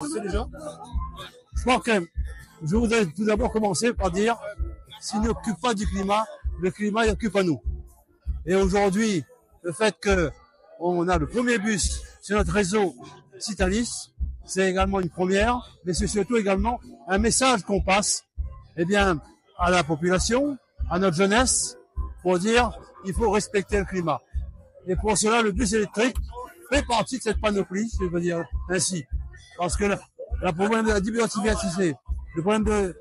Déjà, je crois que je voudrais tout d'abord commencer par dire, s'il n'occupe pas du climat, le climat il occupe à nous. Et aujourd'hui, le fait qu'on a le premier bus sur notre réseau Citalis, c'est également une première, mais c'est surtout également un message qu'on passe, eh bien, à la population, à notre jeunesse, pour dire qu'il faut respecter le climat. Et pour cela, le bus électrique fait partie de cette panoplie, je veux dire ainsi. Parce que le problème de la biodiversité, le problème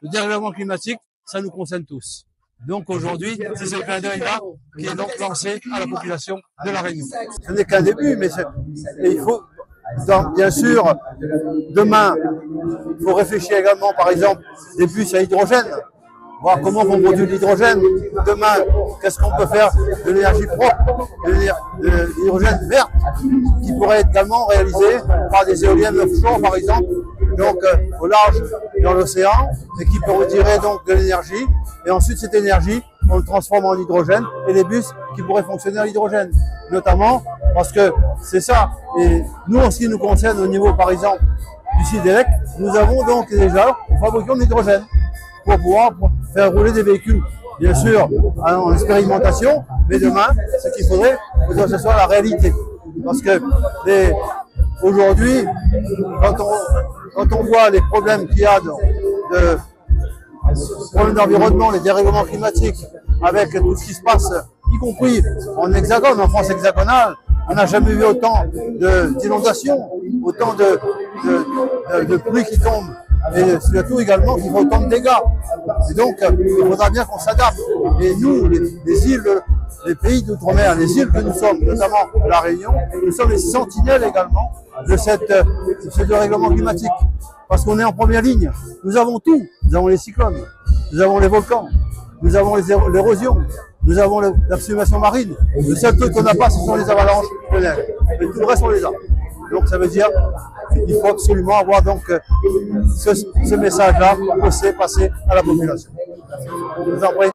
du dérèglement climatique, ça nous concerne tous. Donc aujourd'hui, c'est ce clin d'œil-là qui est donc lancé à la population de La Réunion. Ce n'est qu'un début, mais il faut, bien sûr, demain, il faut réfléchir également, par exemple, des bus à hydrogène, voir comment on produit l'hydrogène. Demain, qu'est-ce qu'on peut faire de l'énergie propre, de l'hydrogène verte, qui pourrait être également réalisé par des éoliennes offshore, par exemple, donc au large dans l'océan, et qui produirait donc de l'énergie. Et ensuite, cette énergie, on le transforme en hydrogène, et les bus qui pourraient fonctionner en hydrogène, notamment parce que c'est ça. Et nous, en ce qui nous concerne, au niveau, par exemple, du Sidelec, nous avons donc déjà, nous fabriquons de l'hydrogène pour pouvoir faire rouler des véhicules, bien sûr, en expérimentation, mais demain, ce qu'il faudrait que ce soit la réalité. Parce que aujourd'hui, quand on voit les problèmes qu'il y a de problèmes d'environnement, les dérèglements climatiques, avec tout ce qui se passe, y compris en hexagone, en France hexagonale, on n'a jamais vu autant d'inondations, autant de pluie qui tombe, et surtout également qu'il faut autant de dégâts. Et donc, il faudra bien qu'on s'adapte. Et nous, les îles, les pays d'outre-mer, les îles que nous sommes, notamment La Réunion, nous sommes les sentinelles également de ce dérèglement climatique. Parce qu'on est en première ligne. Nous avons tout. Nous avons les cyclones, nous avons les volcans, nous avons l'érosion, nous avons la submersion marine. Le seul truc qu'on n'a pas, ce sont les avalanches de neige. Mais tout le reste, on les a. Donc ça veut dire qu'il faut absolument avoir donc ce message-là passer à la population. Je vous en prie.